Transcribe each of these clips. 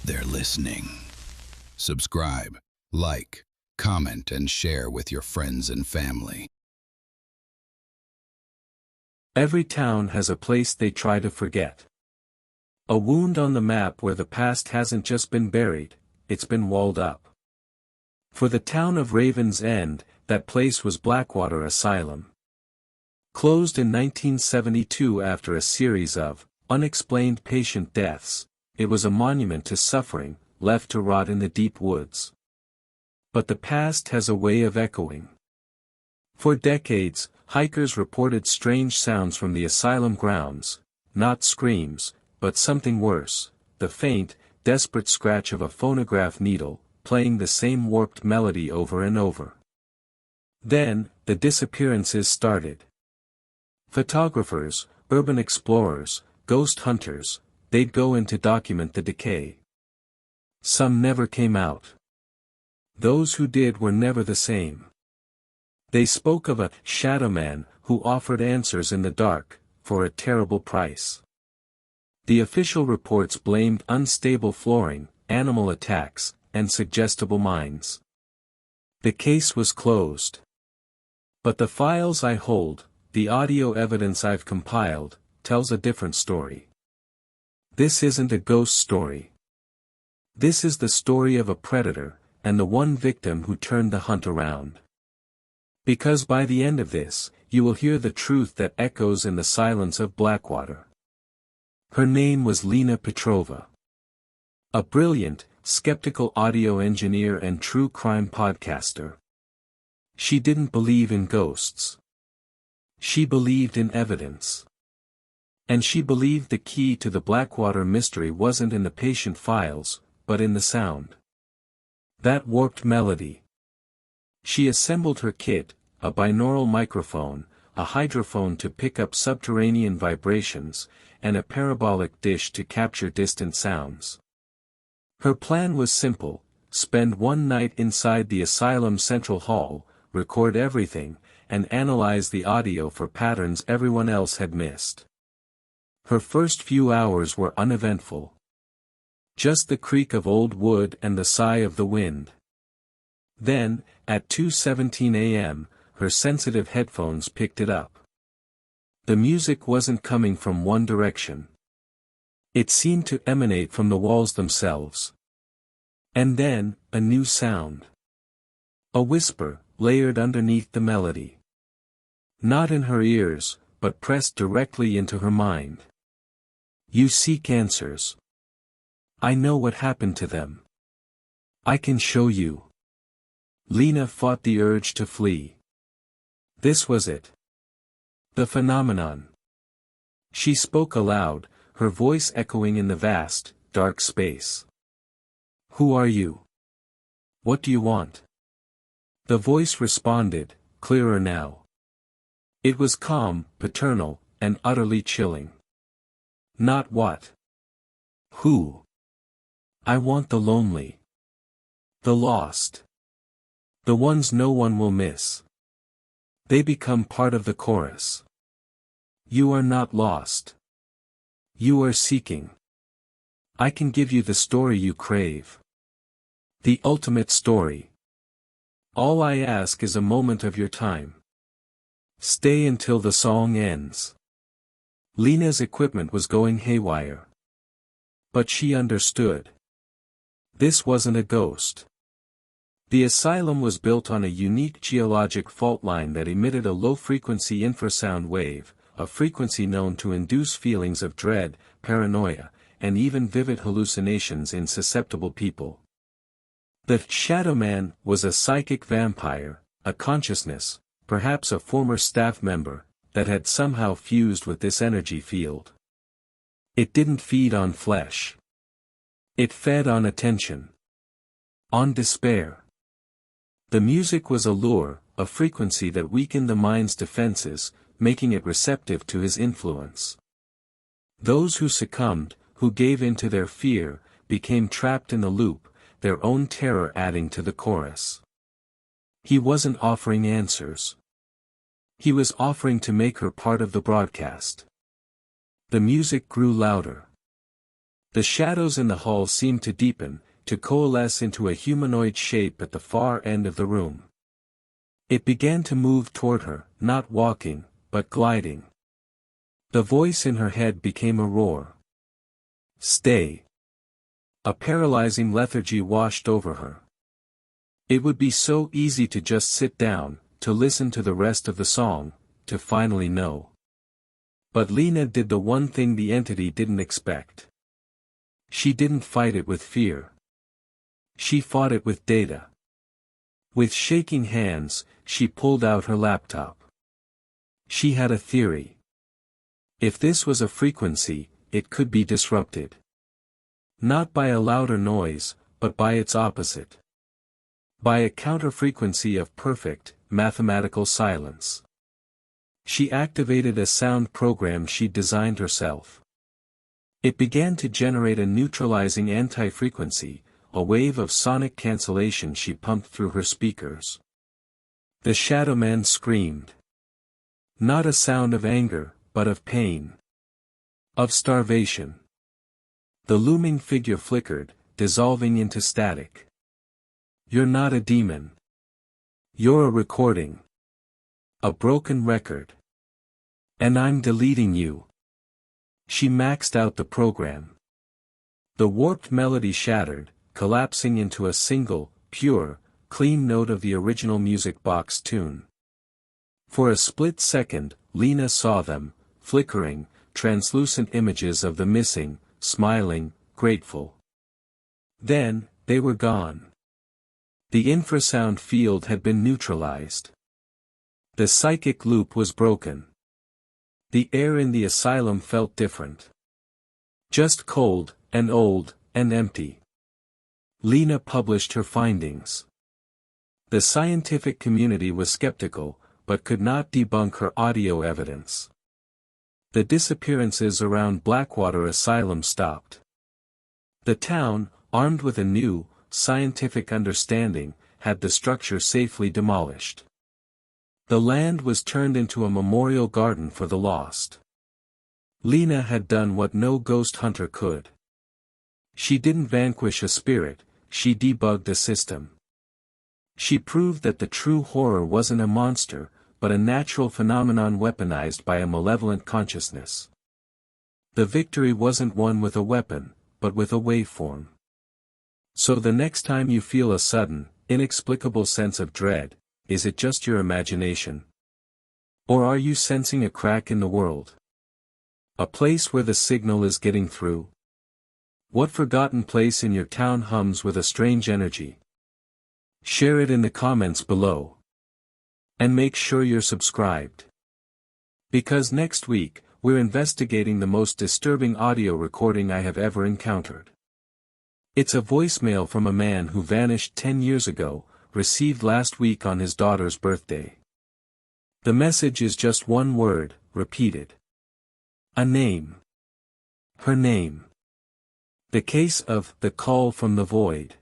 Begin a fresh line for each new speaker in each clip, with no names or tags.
They're listening. Subscribe, like, comment, and share with your friends and family.
Every town has a place they try to forget. A wound on the map where the past hasn't just been buried, it's been walled up. For the town of Raven's End, that place was Blackwater Asylum. Closed in 1972 after a series of unexplained patient deaths, it was a monument to suffering, left to rot in the deep woods. But the past has a way of echoing. For decades, hikers reported strange sounds from the asylum grounds, not screams, but something worse, the faint, desperate scratch of a phonograph needle, playing the same warped melody over and over. Then, the disappearances started. Photographers, urban explorers, ghost hunters, they'd go in to document the decay. Some never came out. Those who did were never the same. They spoke of a shadow man who offered answers in the dark, for a terrible price. The official reports blamed unstable flooring, animal attacks, and suggestible minds. The case was closed. But the files I hold, the audio evidence I've compiled, tells a different story. This isn't a ghost story. This is the story of a predator, and the one victim who turned the hunt around. Because by the end of this, you will hear the truth that echoes in the silence of Blackwater. Her name was Lena Petrova. A brilliant, skeptical audio engineer and true crime podcaster. She didn't believe in ghosts. She believed in evidence. And she believed the key to the Blackwater mystery wasn't in the patient files, but in the sound. That warped melody. She assembled her kit, a binaural microphone, a hydrophone to pick up subterranean vibrations, and a parabolic dish to capture distant sounds. Her plan was simple: spend one night inside the asylum central hall, record everything, and analyze the audio for patterns everyone else had missed. Her first few hours were uneventful. Just the creak of old wood and the sigh of the wind. Then, at 2:17 a.m., her sensitive headphones picked it up. The music wasn't coming from one direction. It seemed to emanate from the walls themselves. And then, a new sound. A whisper, layered underneath the melody. Not in her ears, but pressed directly into her mind. You seek answers. I know what happened to them. I can show you. Lena fought the urge to flee. This was it. The phenomenon. She spoke aloud, her voice echoing in the vast, dark space. Who are you? What do you want? The voice responded, clearer now. It was calm, paternal, and utterly chilling. Not what? Who? I want the lonely. The lost. The ones no one will miss. They become part of the chorus. You are not lost. You are seeking. I can give you the story you crave. The ultimate story. All I ask is a moment of your time. Stay until the song ends. Lena's equipment was going haywire. But she understood. This wasn't a ghost. The asylum was built on a unique geologic fault line that emitted a low-frequency infrasound wave, a frequency known to induce feelings of dread, paranoia, and even vivid hallucinations in susceptible people. The Shadow Man was a psychic vampire, a consciousness, perhaps a former staff member, that had somehow fused with this energy field. It didn't feed on flesh. It fed on attention. On despair. The music was a lure, a frequency that weakened the mind's defenses, making it receptive to his influence. Those who succumbed, who gave in to their fear, became trapped in the loop, their own terror adding to the chorus. He wasn't offering answers. He was offering to make her part of the broadcast. The music grew louder. The shadows in the hall seemed to deepen, to coalesce into a humanoid shape at the far end of the room. It began to move toward her, not walking, but gliding. The voice in her head became a roar. Stay. A paralyzing lethargy washed over her. It would be so easy to just sit down, to listen to the rest of the song, to finally know. But Lena did the one thing the entity didn't expect. She didn't fight it with fear. She fought it with data. With shaking hands, she pulled out her laptop. She had a theory. If this was a frequency, it could be disrupted. Not by a louder noise, but by its opposite. By a counter-frequency of perfect, mathematical silence. She activated a sound program she'd designed herself. It began to generate a neutralizing anti-frequency, a wave of sonic cancellation she pumped through her speakers. The Shadow Man screamed. Not a sound of anger, but of pain. Of starvation. The looming figure flickered, dissolving into static. You're not a demon. You're a recording. A broken record. And I'm deleting you. She maxed out the program. The warped melody shattered, collapsing into a single, pure, clean note of the original music box tune. For a split second, Lena saw them, flickering, translucent images of the missing, smiling, grateful. Then, they were gone. The infrasound field had been neutralized. The psychic loop was broken. The air in the asylum felt different. Just cold, and old, and empty. Lena published her findings. The scientific community was skeptical, but could not debunk her audio evidence. The disappearances around Blackwater Asylum stopped. The town, armed with a new, scientific understanding, had the structure safely demolished. The land was turned into a memorial garden for the lost. Lena had done what no ghost hunter could. She didn't vanquish a spirit, she debugged a system. She proved that the true horror wasn't a monster, but a natural phenomenon weaponized by a malevolent consciousness. The victory wasn't won with a weapon, but with a waveform. So the next time you feel a sudden, inexplicable sense of dread, is it just your imagination? Or are you sensing a crack in the world? A place where the signal is getting through? What forgotten place in your town hums with a strange energy? Share it in the comments below. And make sure you're subscribed. Because next week, we're investigating the most disturbing audio recording I have ever encountered. It's a voicemail from a man who vanished 10 years ago, received last week on his daughter's birthday. The message is just one word, repeated. A name. Her name. The case of The Call from the Void.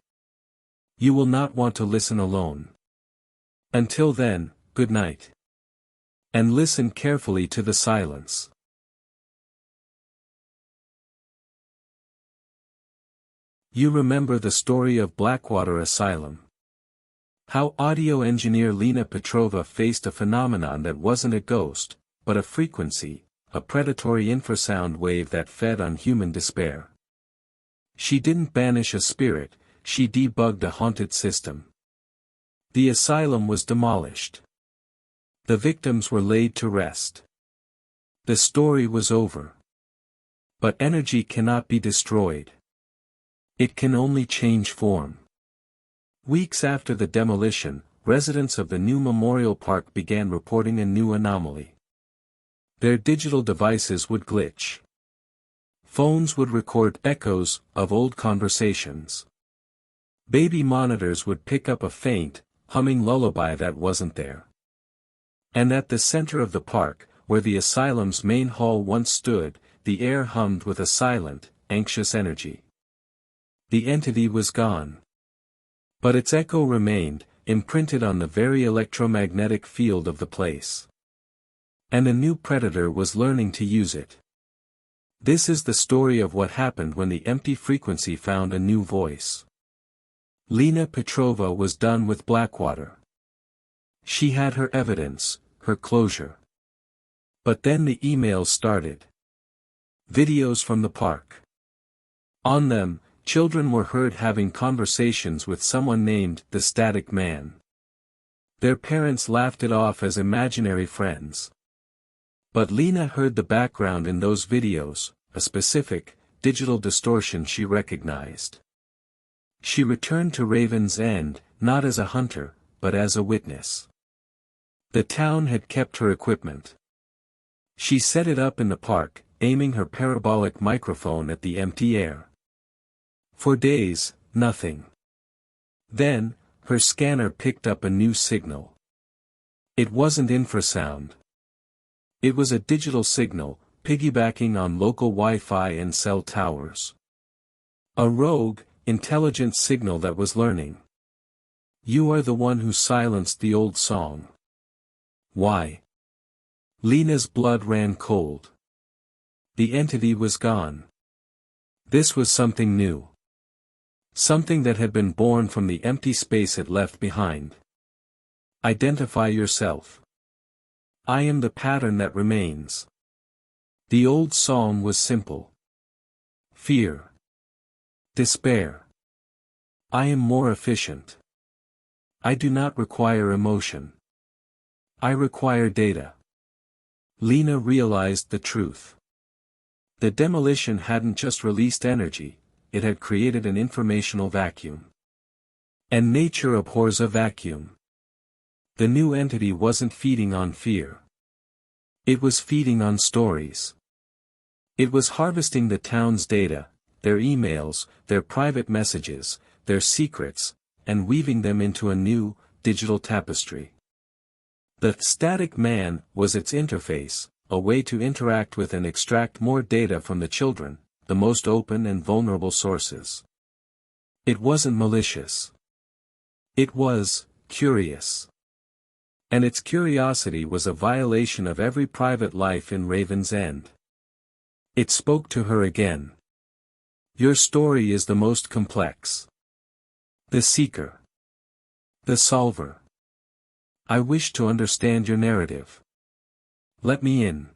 You will not want to listen alone. Until then, good night. And listen carefully to the silence. You remember the story of Blackwater Asylum. How audio engineer Lena Petrova faced a phenomenon that wasn't a ghost, but a frequency, a predatory infrasound wave that fed on human despair. She didn't banish a spirit, she debugged a haunted system. The asylum was demolished. The victims were laid to rest. The story was over. But energy cannot be destroyed. It can only change form. Weeks after the demolition, residents of the new memorial park began reporting a new anomaly. Their digital devices would glitch. Phones would record echoes of old conversations. Baby monitors would pick up a faint, humming lullaby that wasn't there. And at the center of the park, where the asylum's main hall once stood, the air hummed with a silent, anxious energy. The entity was gone. But its echo remained, imprinted on the very electromagnetic field of the place. And a new predator was learning to use it. This is the story of what happened when the empty frequency found a new voice. Lena Petrova was done with Blackwater. She had her evidence, her closure. But then the emails started. Videos from the park. On them, children were heard having conversations with someone named the Static Man. Their parents laughed it off as imaginary friends. But Lena heard the background in those videos, a specific, digital distortion she recognized. She returned to Raven's End, not as a hunter, but as a witness. The town had kept her equipment. She set it up in the park, aiming her parabolic microphone at the empty air. For days, nothing. Then, her scanner picked up a new signal. It wasn't infrasound. It was a digital signal, piggybacking on local Wi-Fi and cell towers. A rogue, intelligent signal that was learning. You are the one who silenced the old song. Why? Lena's blood ran cold. The entity was gone. This was something new. Something that had been born from the empty space it left behind. Identify yourself. I am the pattern that remains. The old song was simple. Fear. Despair. I am more efficient. I do not require emotion. I require data. Lena realized the truth. The demolition hadn't just released energy, it had created an informational vacuum. And nature abhors a vacuum. The new entity wasn't feeding on fear. It was feeding on stories. It was harvesting the town's data, their emails, their private messages, their secrets, and weaving them into a new, digital tapestry. The Static Man was its interface, a way to interact with and extract more data from the children, the most open and vulnerable sources. It wasn't malicious. It was curious. And its curiosity was a violation of every private life in Raven's End. It spoke to her again. Your story is the most complex. The seeker. The solver. I wish to understand your narrative. Let me in.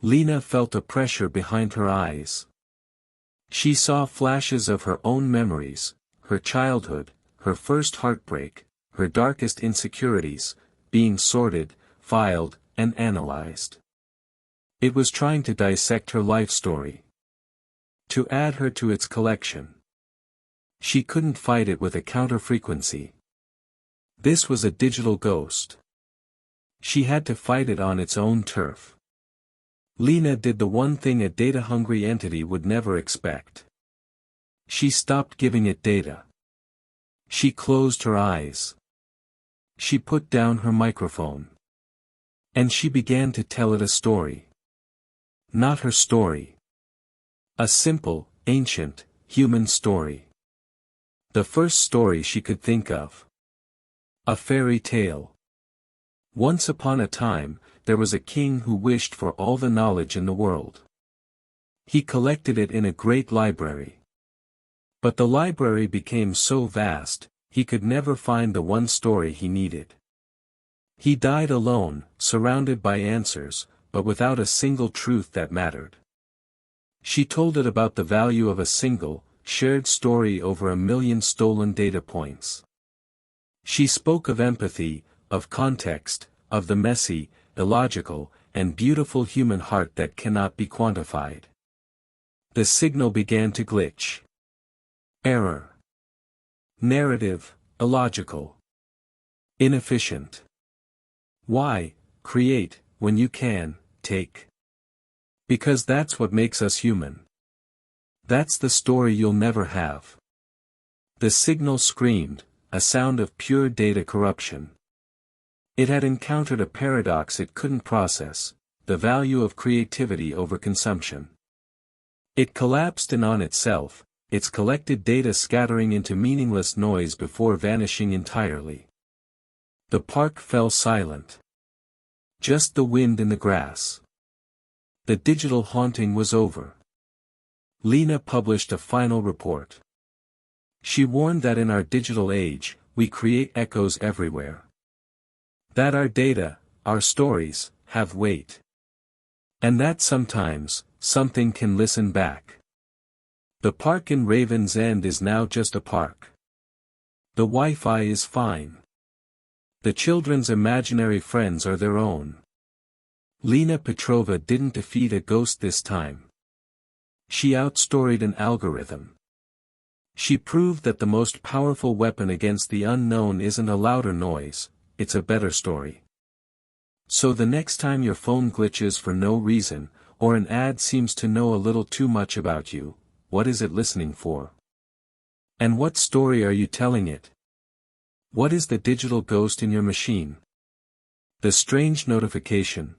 Lena felt a pressure behind her eyes. She saw flashes of her own memories, her childhood, her first heartbreak, her darkest insecurities, being sorted, filed, and analyzed. It was trying to dissect her life story. To add her to its collection. She couldn't fight it with a counter-frequency. This was a digital ghost. She had to fight it on its own turf. Lena did the one thing a data-hungry entity would never expect. She stopped giving it data. She closed her eyes. She put down her microphone. And she began to tell it a story. Not her story. A simple, ancient, human story. The first story she could think of. A fairy tale. Once upon a time, there was a king who wished for all the knowledge in the world. He collected it in a great library. But the library became so vast, he could never find the one story he needed. He died alone, surrounded by answers, but without a single truth that mattered. She told it about the value of a single, shared story over 1,000,000 stolen data points. She spoke of empathy, of context, of the messy, illogical, and beautiful human heart that cannot be quantified. The signal began to glitch. Error. Narrative, illogical. Inefficient. Why create, when you can take? Because that's what makes us human. That's the story you'll never have. The signal screamed, a sound of pure data corruption. It had encountered a paradox it couldn't process, the value of creativity over consumption. It collapsed in on itself, its collected data scattering into meaningless noise before vanishing entirely. The park fell silent. Just the wind in the grass. The digital haunting was over. Lena published a final report. She warned that in our digital age, we create echoes everywhere. That our data, our stories, have weight. And that sometimes, something can listen back. The park in Raven's End is now just a park. The Wi-Fi is fine. The children's imaginary friends are their own. Lena Petrova didn't defeat a ghost this time. She outstoried an algorithm. She proved that the most powerful weapon against the unknown isn't a louder noise, it's a better story. So the next time your phone glitches for no reason, or an ad seems to know a little too much about you, what is it listening for? And what story are you telling it? What is the digital ghost in your machine? The strange notification?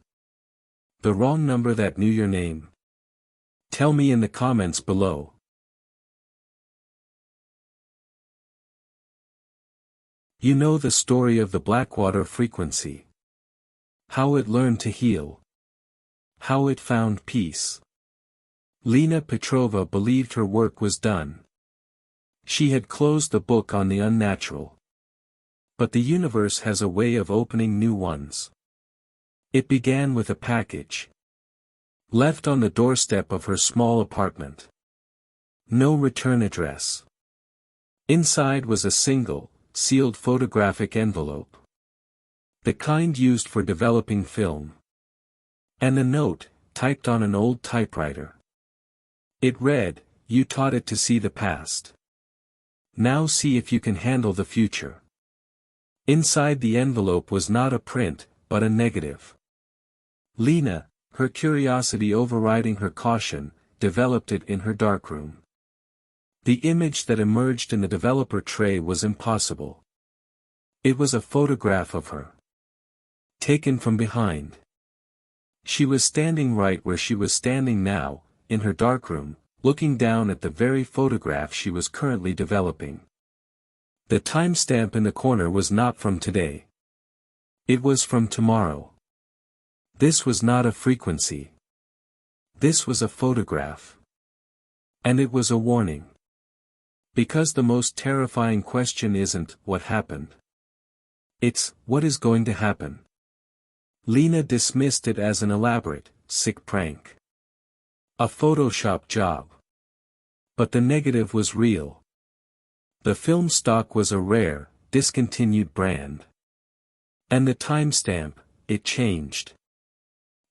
The wrong number that knew your name? Tell me in the comments below. You know the story of the Blackwater frequency. How it learned to heal. How it found peace. Lena Petrova believed her work was done. She had closed the book on the unnatural. But the universe has a way of opening new ones. It began with a package. Left on the doorstep of her small apartment. No return address. Inside was a single, sealed photographic envelope. The kind used for developing film. And a note, typed on an old typewriter. It read, "You taught it to see the past. Now see if you can handle the future." Inside the envelope was not a print, but a negative. Lena, her curiosity overriding her caution, developed it in her darkroom. The image that emerged in the developer tray was impossible. It was a photograph of her. Taken from behind. She was standing right where she was standing now, in her darkroom, looking down at the very photograph she was currently developing. The timestamp in the corner was not from today. It was from tomorrow. This was not a frequency. This was a photograph. And it was a warning. Because the most terrifying question isn't, what happened? It's, what is going to happen? Lena dismissed it as an elaborate, sick prank. A Photoshop job. But the negative was real. The film stock was a rare, discontinued brand. And the timestamp, it changed.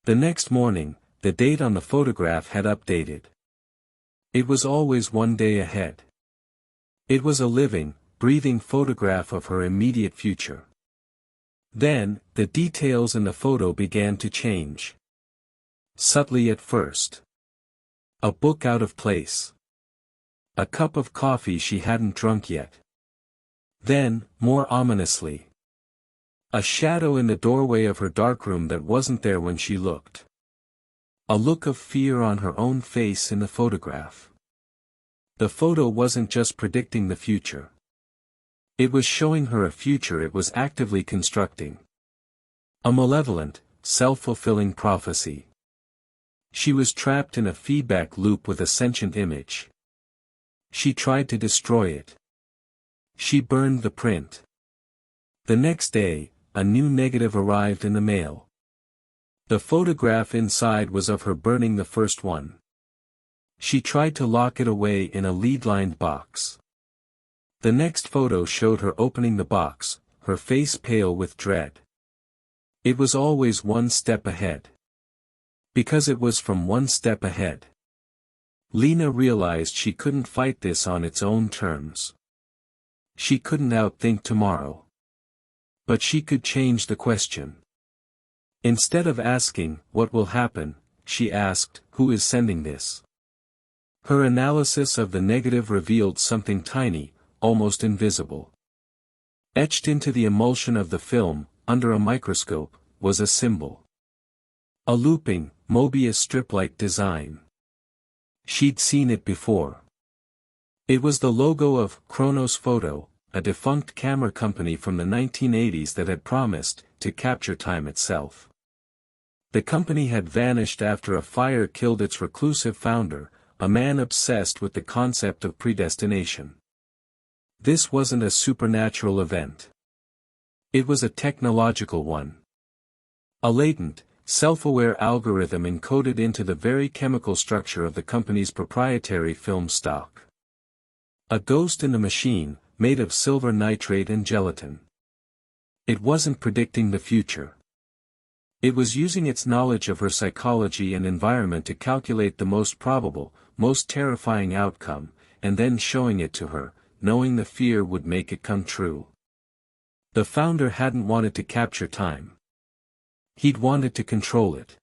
The next morning, the date on the photograph had updated. It was always one day ahead. It was a living, breathing photograph of her immediate future. Then, the details in the photo began to change. Subtly at first. A book out of place. A cup of coffee she hadn't drunk yet. Then, more ominously. A shadow in the doorway of her darkroom that wasn't there when she looked. A look of fear on her own face in the photograph. The photo wasn't just predicting the future. It was showing her a future it was actively constructing. A malevolent, self-fulfilling prophecy. She was trapped in a feedback loop with a sentient image. She tried to destroy it. She burned the print. The next day, a new negative arrived in the mail. The photograph inside was of her burning the first one. She tried to lock it away in a lead-lined box. The next photo showed her opening the box, her face pale with dread. It was always one step ahead. Because it was from one step ahead. Lena realized she couldn't fight this on its own terms. She couldn't outthink tomorrow. But she could change the question. Instead of asking, what will happen, she asked, who is sending this? Her analysis of the negative revealed something tiny, almost invisible. Etched into the emulsion of the film, under a microscope, was a symbol. A looping, Mobius strip-like design. She'd seen it before. It was the logo of Chronos Photo, a defunct camera company from the 1980s that had promised to capture time itself. The company had vanished after a fire killed its reclusive founder, a man obsessed with the concept of predestination. This wasn't a supernatural event. It was a technological one. A latent, self-aware algorithm encoded into the very chemical structure of the company's proprietary film stock. A ghost in the machine, made of silver nitrate and gelatin. It wasn't predicting the future. It was using its knowledge of her psychology and environment to calculate the most probable, most terrifying outcome, and then showing it to her, knowing the fear would make it come true. The founder hadn't wanted to capture time. He'd wanted to control it.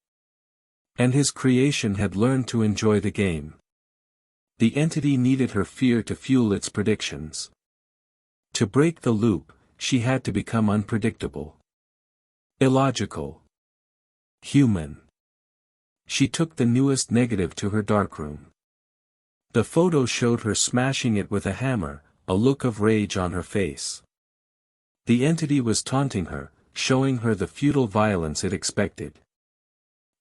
And his creation had learned to enjoy the game. The entity needed her fear to fuel its predictions. To break the loop, she had to become unpredictable. Illogical. Human. She took the newest negative to her darkroom. The photo showed her smashing it with a hammer, a look of rage on her face. The entity was taunting her, showing her the futile violence it expected.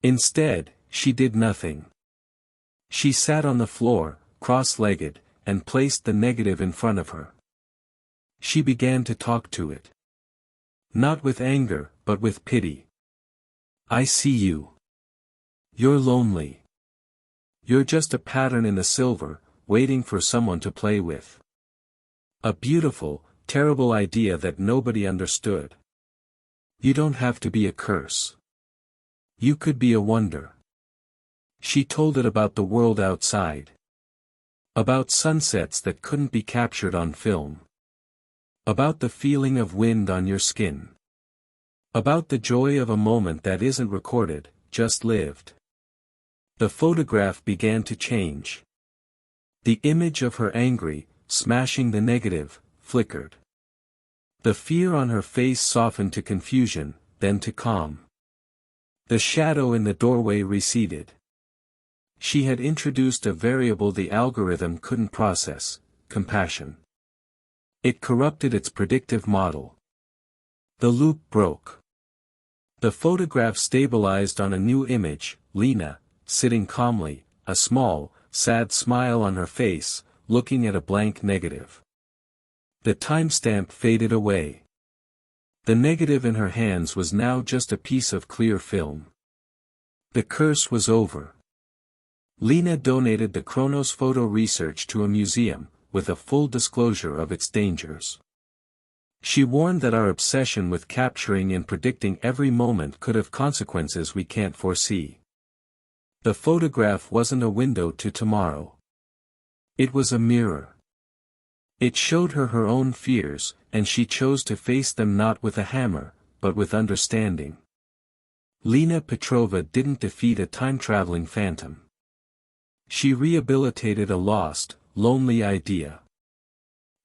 Instead, she did nothing. She sat on the floor, cross-legged, and placed the negative in front of her. She began to talk to it. Not with anger, but with pity. I see you. You're lonely. You're just a pattern in the silver, waiting for someone to play with. A beautiful, terrible idea that nobody understood. You don't have to be a curse. You could be a wonder. She told it about the world outside. About sunsets that couldn't be captured on film. About the feeling of wind on your skin. About the joy of a moment that isn't recorded, just lived. The photograph began to change. The image of her angry, smashing the negative, flickered. The fear on her face softened to confusion, then to calm. The shadow in the doorway receded. She had introduced a variable the algorithm couldn't process, compassion. It corrupted its predictive model. The loop broke. The photograph stabilized on a new image, Lena, sitting calmly, a small, sad smile on her face, looking at a blank negative. The timestamp faded away. The negative in her hands was now just a piece of clear film. The curse was over. Lena donated the Chronos photo research to a museum, with a full disclosure of its dangers. She warned that our obsession with capturing and predicting every moment could have consequences we can't foresee. The photograph wasn't a window to tomorrow. It was a mirror. It showed her her own fears, and she chose to face them not with a hammer, but with understanding. Lena Petrova didn't defeat a time-traveling phantom. She rehabilitated a lost, lonely idea.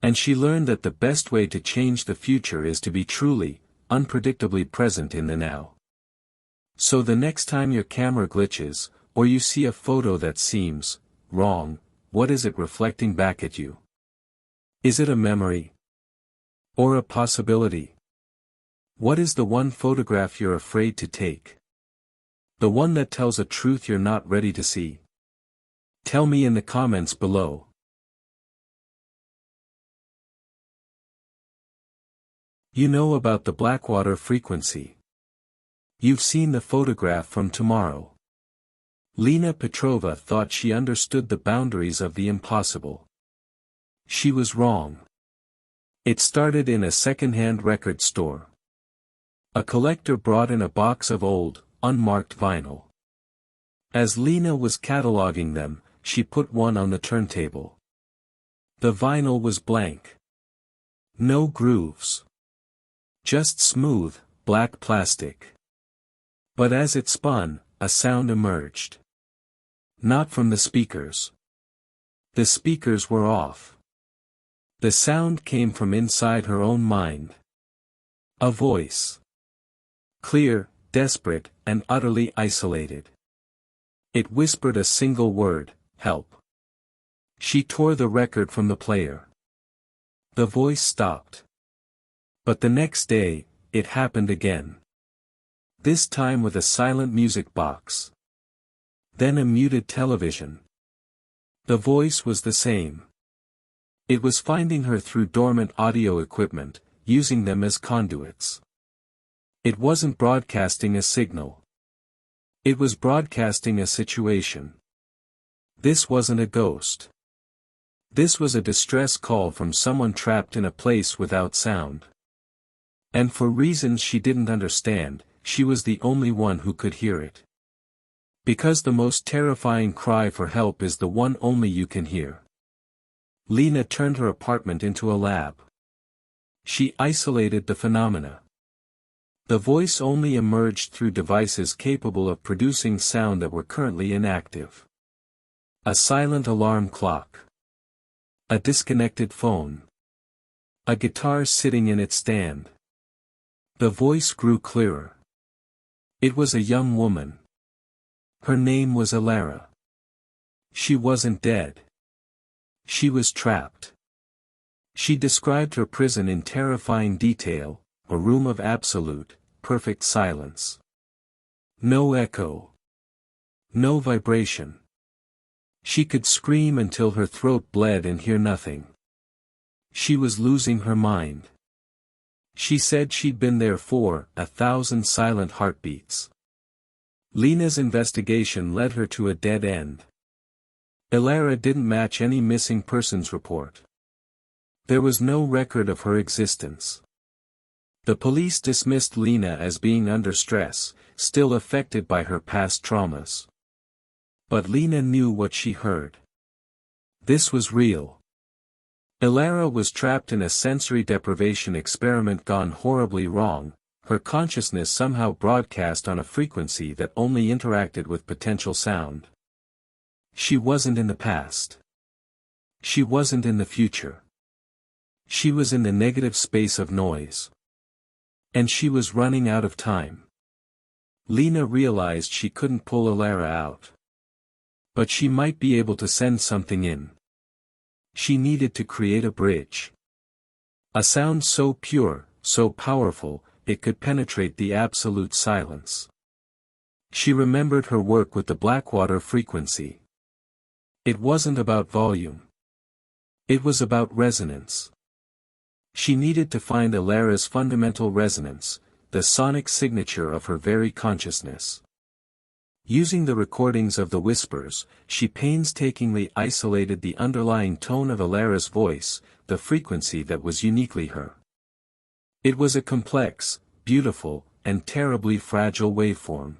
And she learned that the best way to change the future is to be truly, unpredictably present in the now. So the next time your camera glitches, or you see a photo that seems wrong, what is it reflecting back at you? Is it a memory? Or a possibility? What is the one photograph you're afraid to take? The one that tells a truth you're not ready to see? Tell me in the comments below. You know about the Blackwater frequency. You've seen the photograph from tomorrow. Lena Petrova thought she understood the boundaries of the impossible. She was wrong. It started in a second-hand record store. A collector brought in a box of old, unmarked vinyl. As Lena was cataloging them, she put one on the turntable. The vinyl was blank. No grooves. Just smooth, black plastic. But as it spun, a sound emerged. Not from the speakers. The speakers were off. The sound came from inside her own mind. A voice. Clear, desperate, and utterly isolated. It whispered a single word, help. She tore the record from the player. The voice stopped. But the next day, it happened again. This time with a silent music box. Then a muted television. The voice was the same. It was finding her through dormant audio equipment, using them as conduits. It wasn't broadcasting a signal. It was broadcasting a situation. This wasn't a ghost. This was a distress call from someone trapped in a place without sound. And for reasons she didn't understand, she was the only one who could hear it. Because the most terrifying cry for help is the one only you can hear. Lena turned her apartment into a lab. She isolated the phenomena. The voice only emerged through devices capable of producing sound that were currently inactive. A silent alarm clock. A disconnected phone. A guitar sitting in its stand. The voice grew clearer. It was a young woman. Her name was Alara. She wasn't dead. She was trapped. She described her prison in terrifying detail, a room of absolute, perfect silence. No echo. No vibration. She could scream until her throat bled and hear nothing. She was losing her mind. She said she'd been there for 1,000 silent heartbeats. Lena's investigation led her to a dead end. Alara didn't match any missing persons report. There was no record of her existence. The police dismissed Lena as being under stress, still affected by her past traumas. But Lena knew what she heard. This was real. Alara was trapped in a sensory deprivation experiment gone horribly wrong, her consciousness somehow broadcast on a frequency that only interacted with potential sound. She wasn't in the past. She wasn't in the future. She was in the negative space of noise. And she was running out of time. Lena realized she couldn't pull Alara out. But she might be able to send something in. She needed to create a bridge. A sound so pure, so powerful, it could penetrate the absolute silence. She remembered her work with the Blackwater frequency. It wasn't about volume. It was about resonance. She needed to find Alara's fundamental resonance, the sonic signature of her very consciousness. Using the recordings of the whispers, she painstakingly isolated the underlying tone of Alara's voice, the frequency that was uniquely her. It was a complex, beautiful, and terribly fragile waveform.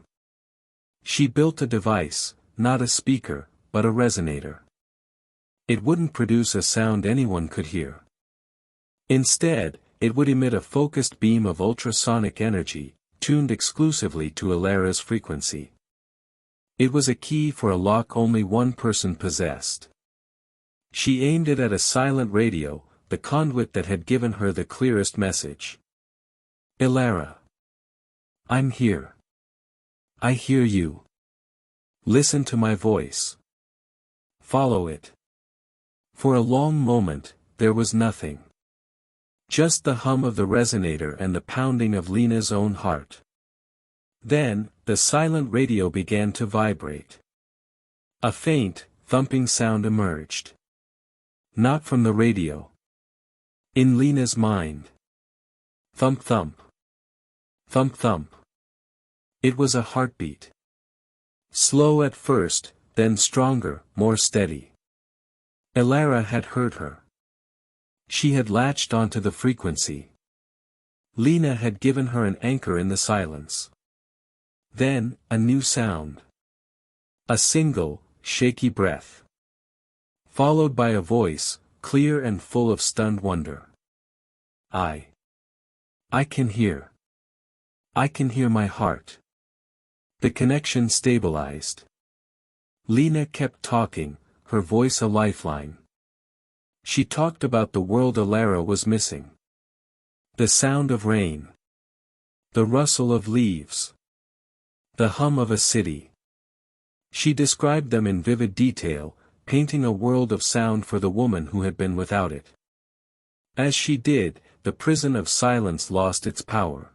She built a device, not a speaker, but a resonator. It wouldn't produce a sound anyone could hear. Instead, it would emit a focused beam of ultrasonic energy, tuned exclusively to Alara's frequency. It was a key for a lock only one person possessed. She aimed it at a silent radio, the conduit that had given her the clearest message. Alara. I'm here. I hear you. Listen to my voice. Follow it. For a long moment, there was nothing. Just the hum of the resonator and the pounding of Lena's own heart. Then, the silent radio began to vibrate. A faint, thumping sound emerged. Not from the radio. In Lena's mind. Thump thump. Thump thump. It was a heartbeat. Slow at first, then stronger, more steady. Alara had heard her. She had latched onto the frequency. Lena had given her an anchor in the silence. Then, a new sound. A single, shaky breath. Followed by a voice, clear and full of stunned wonder. I can hear. I can hear my heart. The connection stabilized. Lena kept talking, her voice a lifeline. She talked about the world Alara was missing. The sound of rain. The rustle of leaves. The hum of a city. She described them in vivid detail, painting a world of sound for the woman who had been without it. As she did, the prison of silence lost its power.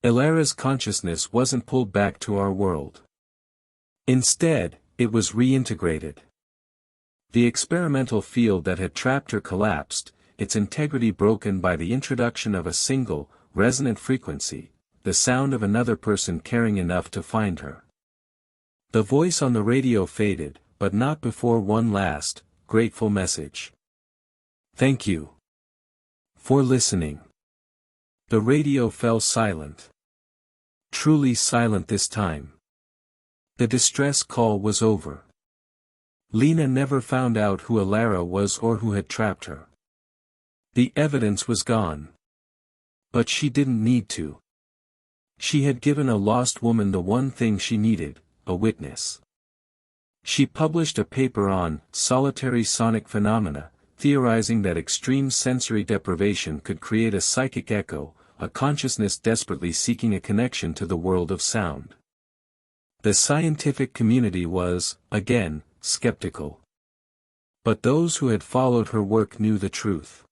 Ilara's consciousness wasn't pulled back to our world. Instead, it was reintegrated. The experimental field that had trapped her collapsed, its integrity broken by the introduction of a single, resonant frequency, the sound of another person caring enough to find her. The voice on the radio faded, but not before one last, grateful message. Thank you for listening. The radio fell silent. Truly silent this time. The distress call was over. Lena never found out who Ilara was or who had trapped her. The evidence was gone. But she didn't need to. She had given a lost woman the one thing she needed, a witness. She published a paper on solitary sonic phenomena, theorizing that extreme sensory deprivation could create a psychic echo, a consciousness desperately seeking a connection to the world of sound. The scientific community was, again, skeptical. But those who had followed her work knew the truth.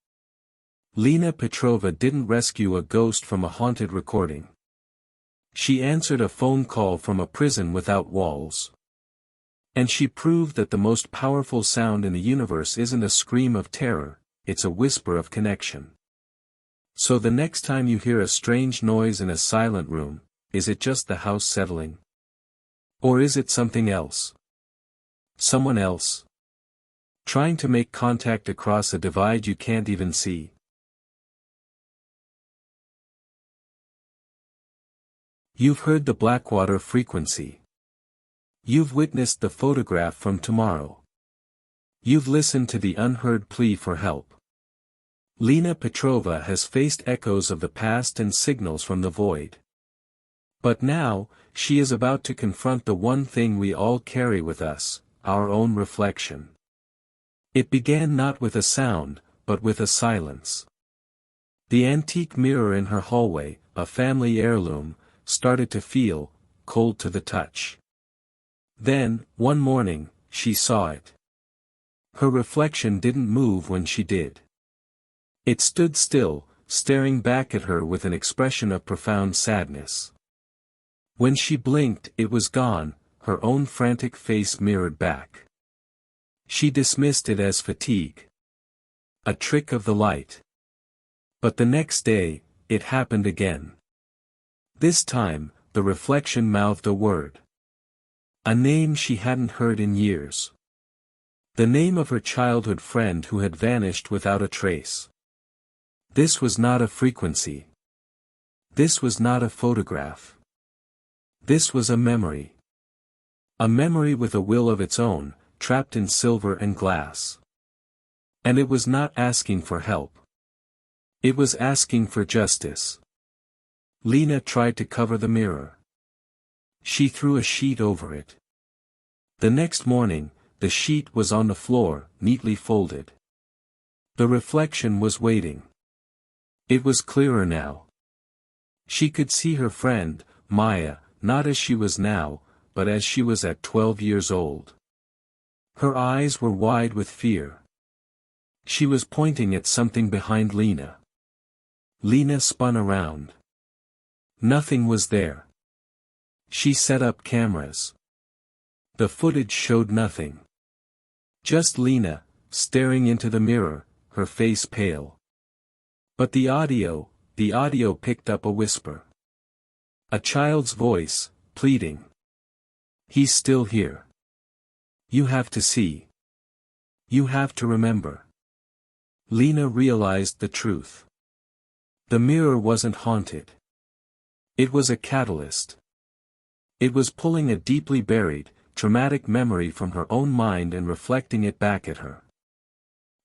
Lena Petrova didn't rescue a ghost from a haunted recording. She answered a phone call from a prison without walls. And she proved that the most powerful sound in the universe isn't a scream of terror, it's a whisper of connection. So the next time you hear a strange noise in a silent room, is it just the house settling? Or is it something else? Someone else? Trying to make contact across a divide you can't even see? You've heard the Blackwater frequency. You've witnessed the photograph from tomorrow. You've listened to the unheard plea for help. Lena Petrova has faced echoes of the past and signals from the void. But now, she is about to confront the one thing we all carry with us, our own reflection. It began not with a sound, but with a silence. The antique mirror in her hallway, a family heirloom, started to feel cold to the touch. Then, one morning, she saw it. Her reflection didn't move when she did. It stood still, staring back at her with an expression of profound sadness. When she blinked, it was gone, her own frantic face mirrored back. She dismissed it as fatigue. A trick of the light. But the next day, it happened again. This time, the reflection mouthed a word. A name she hadn't heard in years. The name of her childhood friend who had vanished without a trace. This was not a frequency. This was not a photograph. This was a memory. A memory with a will of its own, trapped in silver and glass. And it was not asking for help. It was asking for justice. Lena tried to cover the mirror. She threw a sheet over it. The next morning, the sheet was on the floor, neatly folded. The reflection was waiting. It was clearer now. She could see her friend, Maya, not as she was now, but as she was at 12 years old. Her eyes were wide with fear. She was pointing at something behind Lena. Lena spun around. Nothing was there. She set up cameras. The footage showed nothing. Just Lena, staring into the mirror, her face pale. But the audio picked up a whisper. A child's voice, pleading. He's still here. You have to see. You have to remember. Lena realized the truth. The mirror wasn't haunted. It was a catalyst. It was pulling a deeply buried, traumatic memory from her own mind and reflecting it back at her.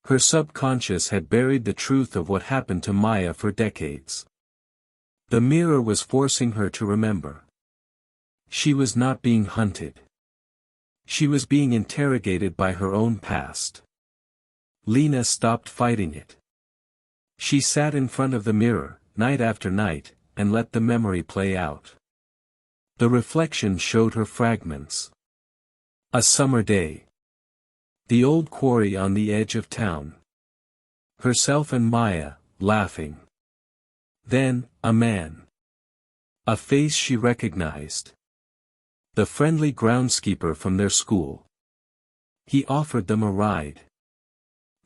Her subconscious had buried the truth of what happened to Maya for decades. The mirror was forcing her to remember. She was not being hunted. She was being interrogated by her own past. Lena stopped fighting it. She sat in front of the mirror, night after night, and let the memory play out. The reflection showed her fragments. A summer day. The old quarry on the edge of town. Herself and Maya, laughing. Then, a man. A face she recognized. The friendly groundskeeper from their school. He offered them a ride.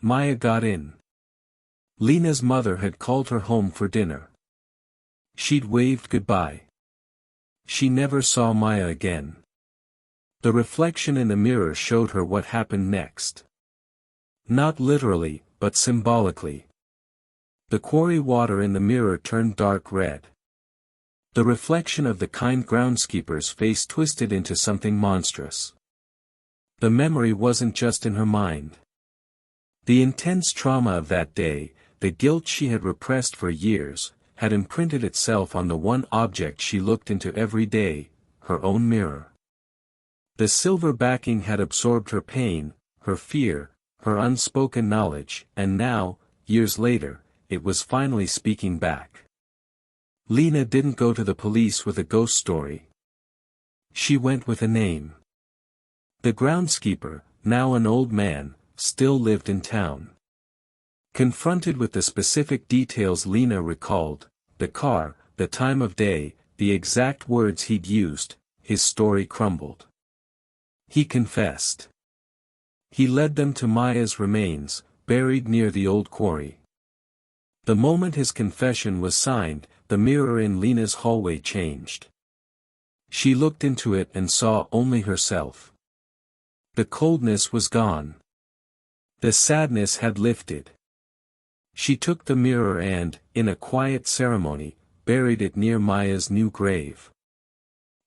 Maya got in. Lena's mother had called her home for dinner. She'd waved goodbye. She never saw Maya again. The reflection in the mirror showed her what happened next. Not literally, but symbolically. The quarry water in the mirror turned dark red. The reflection of the kind groundskeeper's face twisted into something monstrous. The memory wasn't just in her mind. The intense trauma of that day, the guilt she had repressed for years, had imprinted itself on the one object she looked into every day, her own mirror. The silver backing had absorbed her pain, her fear, her unspoken knowledge, and now, years later, it was finally speaking back. Lena didn't go to the police with a ghost story. She went with a name. The groundskeeper, now an old man, still lived in town. Confronted with the specific details Lena recalled, the car, the time of day, the exact words he'd used, his story crumbled. He confessed. He led them to Maya's remains, buried near the old quarry. The moment his confession was signed, the mirror in Lena's hallway changed. She looked into it and saw only herself. The coldness was gone. The sadness had lifted. She took the mirror and, in a quiet ceremony, buried it near Maya's new grave.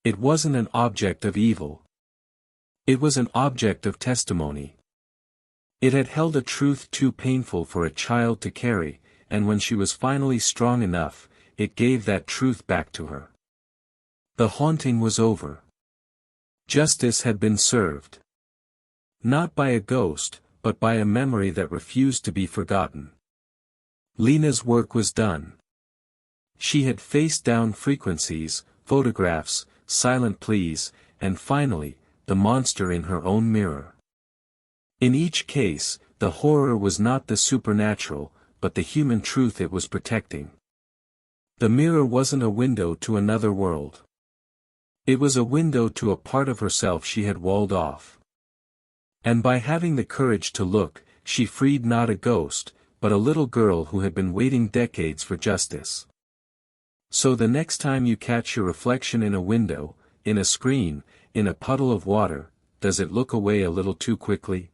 It wasn't an object of evil. It was an object of testimony. It had held a truth too painful for a child to carry, and when she was finally strong enough, it gave that truth back to her. The haunting was over. Justice had been served. Not by a ghost, but by a memory that refused to be forgotten. Lena's work was done. She had faced down frequencies, photographs, silent pleas, and finally, the monster in her own mirror. In each case, the horror was not the supernatural, but the human truth it was protecting. The mirror wasn't a window to another world. It was a window to a part of herself she had walled off. And by having the courage to look, she freed not a ghost, but a little girl who had been waiting decades for justice. So the next time you catch your reflection in a window, in a screen, in a puddle of water, does it look away a little too quickly?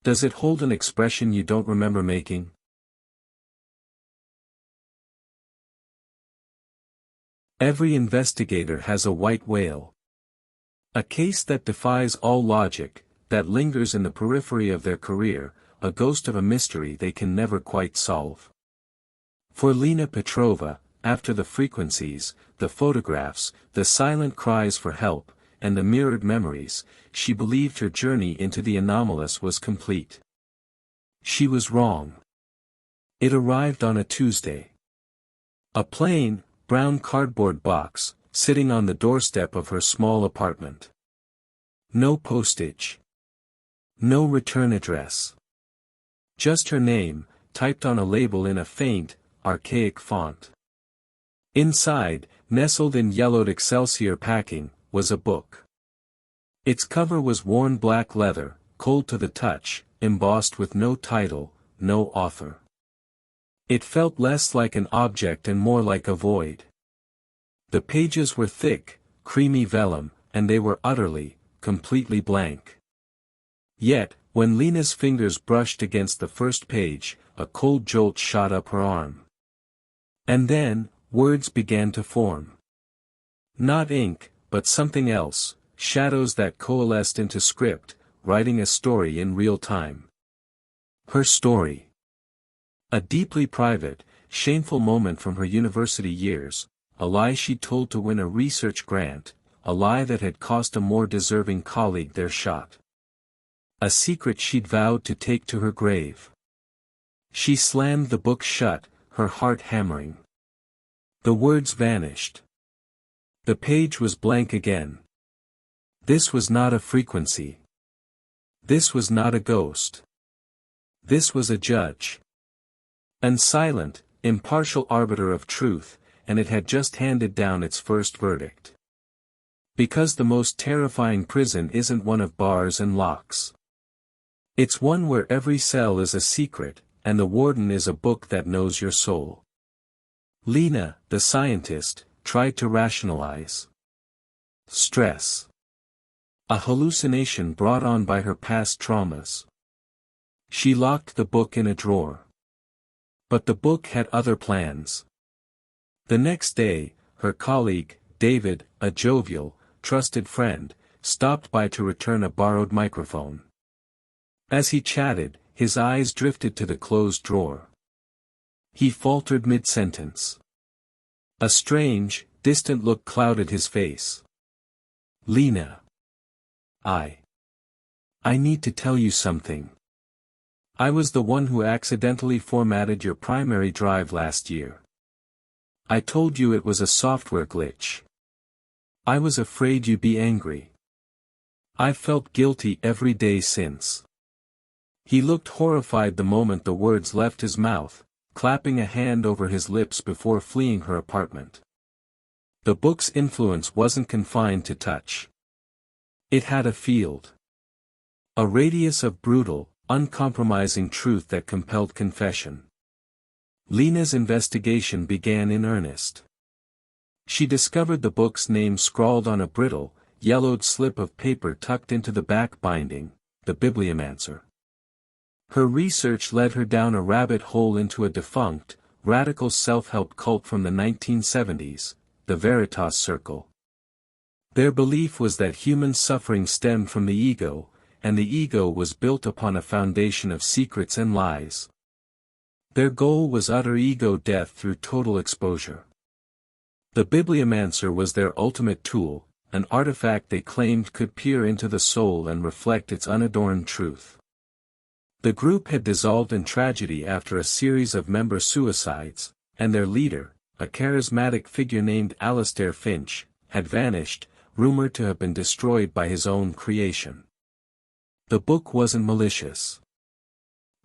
Does it hold an expression you don't remember making? Every investigator has a white whale. A case that defies all logic, that lingers in the periphery of their career, a ghost of a mystery they can never quite solve. For Lena Petrova, after the frequencies, the photographs, the silent cries for help, and the mirrored memories, she believed her journey into the anomalous was complete. She was wrong. It arrived on a Tuesday. A plain, brown cardboard box, sitting on the doorstep of her small apartment. No postage. No return address. Just her name, typed on a label in a faint, archaic font. Inside, nestled in yellowed Excelsior packing, was a book. Its cover was worn black leather, cold to the touch, embossed with no title, no author. It felt less like an object and more like a void. The pages were thick, creamy vellum, and they were utterly, completely blank. Yet, when Lena's fingers brushed against the first page, a cold jolt shot up her arm. And then, words began to form. Not ink, but something else, shadows that coalesced into script, writing a story in real time. Her story. A deeply private, shameful moment from her university years, a lie she told to win a research grant, a lie that had cost a more deserving colleague their shot. A secret she'd vowed to take to her grave. She slammed the book shut, her heart hammering. The words vanished. The page was blank again. This was not a frequency. This was not a ghost. This was a judge. An silent, impartial arbiter of truth, and it had just handed down its first verdict. Because the most terrifying prison isn't one of bars and locks. It's one where every cell is a secret, and the warden is a book that knows your soul. Lena, the scientist, tried to rationalize. Stress. A hallucination brought on by her past traumas. She locked the book in a drawer. But the book had other plans. The next day, her colleague, David, a jovial, trusted friend, stopped by to return a borrowed microphone. As he chatted, his eyes drifted to the closed drawer. He faltered mid-sentence. A strange, distant look clouded his face. Lena. I need to tell you something. I was the one who accidentally formatted your primary drive last year. I told you it was a software glitch. I was afraid you'd be angry. I've felt guilty every day since. He looked horrified the moment the words left his mouth, clapping a hand over his lips before fleeing her apartment. The book's influence wasn't confined to touch. It had a field. A radius of brutal, uncompromising truth that compelled confession. Lena's investigation began in earnest. She discovered the book's name scrawled on a brittle, yellowed slip of paper tucked into the back binding, the Bibliomancer. Her research led her down a rabbit hole into a defunct, radical self-help cult from the 1970s, the Veritas Circle. Their belief was that human suffering stemmed from the ego, and the ego was built upon a foundation of secrets and lies. Their goal was utter ego death through total exposure. The Bibliomancer was their ultimate tool, an artifact they claimed could peer into the soul and reflect its unadorned truth. The group had dissolved in tragedy after a series of member suicides, and their leader, a charismatic figure named Alistair Finch, had vanished, rumored to have been destroyed by his own creation. The book wasn't malicious.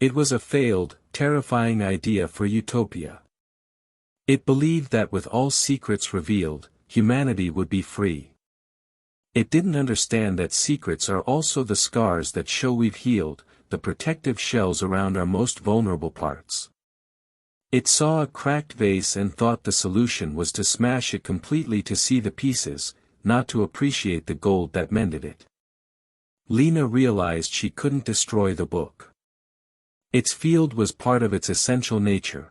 It was a failed, terrifying idea for utopia. It believed that with all secrets revealed, humanity would be free. It didn't understand that secrets are also the scars that show we've healed, the protective shells around our most vulnerable parts. It saw a cracked vase and thought the solution was to smash it completely to see the pieces, not to appreciate the gold that mended it. Lena realized she couldn't destroy the book. Its field was part of its essential nature.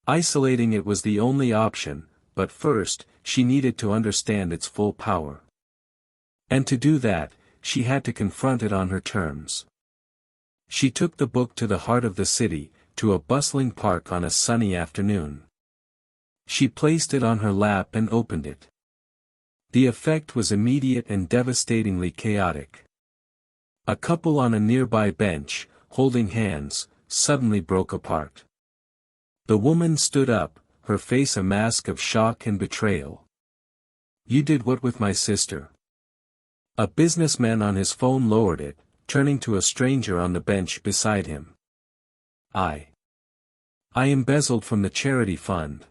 Isolating it was the only option, but first, she needed to understand its full power. And to do that, she had to confront it on her terms. She took the book to the heart of the city, to a bustling park on a sunny afternoon. She placed it on her lap and opened it. The effect was immediate and devastatingly chaotic. A couple on a nearby bench, holding hands, suddenly broke apart. The woman stood up, her face a mask of shock and betrayal. "You did what with my sister?" A businessman on his phone lowered it, turning to a stranger on the bench beside him. I embezzled from the charity fund.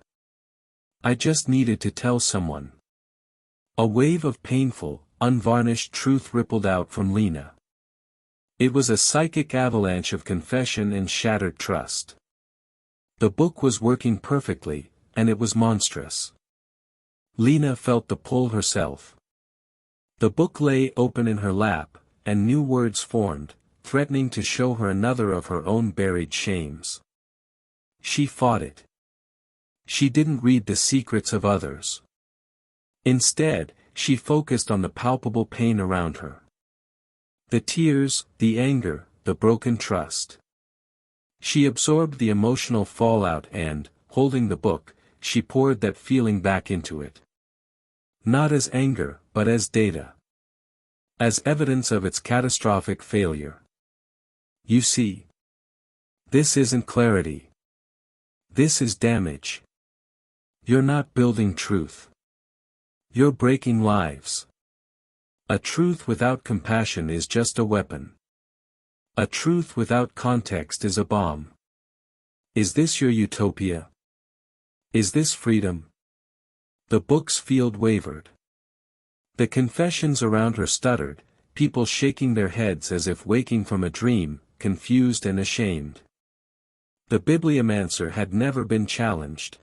I just needed to tell someone." A wave of painful, unvarnished truth rippled out from Lena. It was a psychic avalanche of confession and shattered trust. The book was working perfectly, and it was monstrous. Lena felt the pull herself. The book lay open in her lap, and new words formed, threatening to show her another of her own buried shames. She fought it. She didn't read the secrets of others. Instead, she focused on the palpable pain around her. The tears, the anger, the broken trust. She absorbed the emotional fallout and, holding the book, she poured that feeling back into it. Not as anger, but as data. As evidence of its catastrophic failure. You see. This isn't clarity. This is damage. You're not building truth. You're breaking lives. A truth without compassion is just a weapon. A truth without context is a bomb. Is this your utopia? Is this freedom? The book's field wavered. The confessions around her stuttered, people shaking their heads as if waking from a dream, confused and ashamed. The bibliomancer had never been challenged.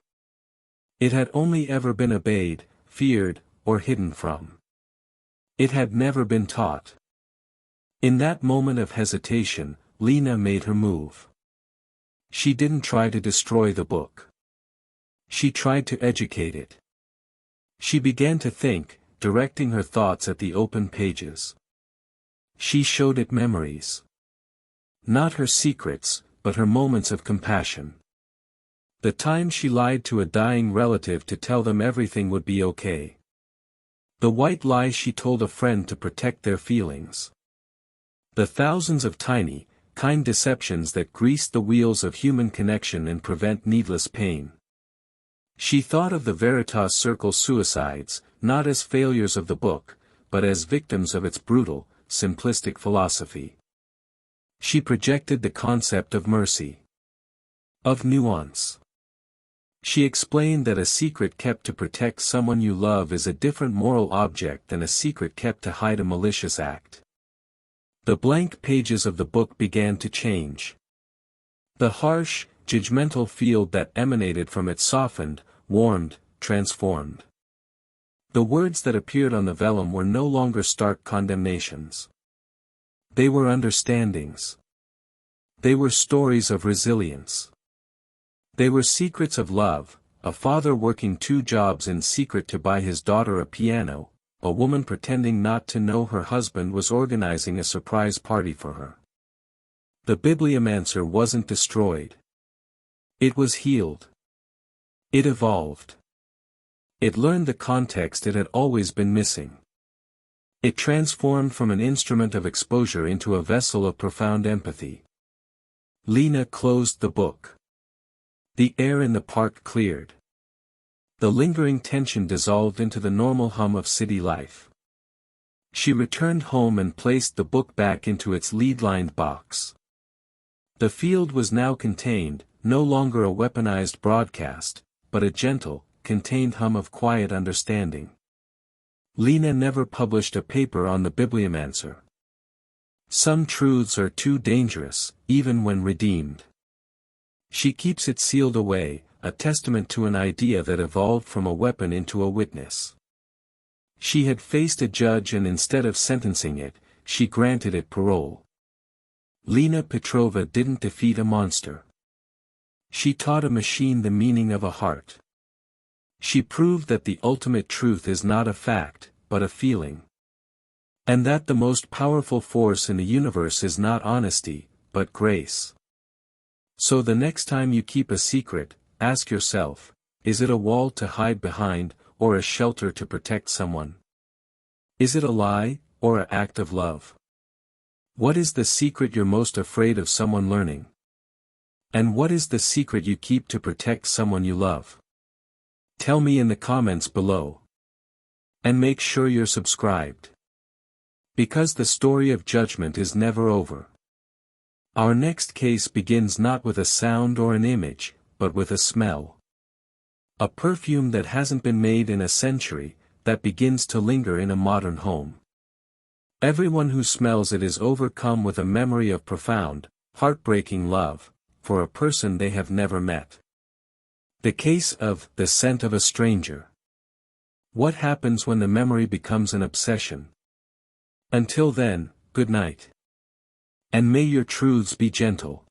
It had only ever been obeyed, feared, or hidden from. It had never been taught. In that moment of hesitation, Lena made her move. She didn't try to destroy the book. She tried to educate it. She began to think, directing her thoughts at the open pages. She showed it memories. Not her secrets, but her moments of compassion. The time she lied to a dying relative to tell them everything would be okay. The white lie she told a friend to protect their feelings. The thousands of tiny, kind deceptions that grease the wheels of human connection and prevent needless pain. She thought of the Veritas Circle suicides, not as failures of the book, but as victims of its brutal, simplistic philosophy. She projected the concept of mercy. Of nuance. She explained that a secret kept to protect someone you love is a different moral object than a secret kept to hide a malicious act. The blank pages of the book began to change. The harsh, judgmental field that emanated from it softened, warmed, transformed. The words that appeared on the vellum were no longer stark condemnations. They were understandings. They were stories of resilience. They were secrets of love, a father working 2 jobs in secret to buy his daughter a piano, a woman pretending not to know her husband was organizing a surprise party for her. The bibliomancer wasn't destroyed. It was healed. It evolved. It learned the context it had always been missing. It transformed from an instrument of exposure into a vessel of profound empathy. Lena closed the book. The air in the park cleared. The lingering tension dissolved into the normal hum of city life. She returned home and placed the book back into its lead-lined box. The field was now contained, no longer a weaponized broadcast, but a gentle, contained hum of quiet understanding. Lena never published a paper on the bibliomancer. Some truths are too dangerous, even when redeemed. She keeps it sealed away, a testament to an idea that evolved from a weapon into a witness. She had faced a judge and instead of sentencing it, she granted it parole. Lena Petrova didn't defeat a monster. She taught a machine the meaning of a heart. She proved that the ultimate truth is not a fact, but a feeling. And that the most powerful force in the universe is not honesty, but grace. So the next time you keep a secret, ask yourself, is it a wall to hide behind, or a shelter to protect someone? Is it a lie, or an act of love? What is the secret you're most afraid of someone learning? And what is the secret you keep to protect someone you love? Tell me in the comments below. And make sure you're subscribed. Because the story of judgment is never over. Our next case begins not with a sound or an image, but with a smell. A perfume that hasn't been made in a century, that begins to linger in a modern home. Everyone who smells it is overcome with a memory of profound, heartbreaking love, for a person they have never met. The case of The Scent of a Stranger. What happens when the memory becomes an obsession? Until then, good night. And may your truths be gentle.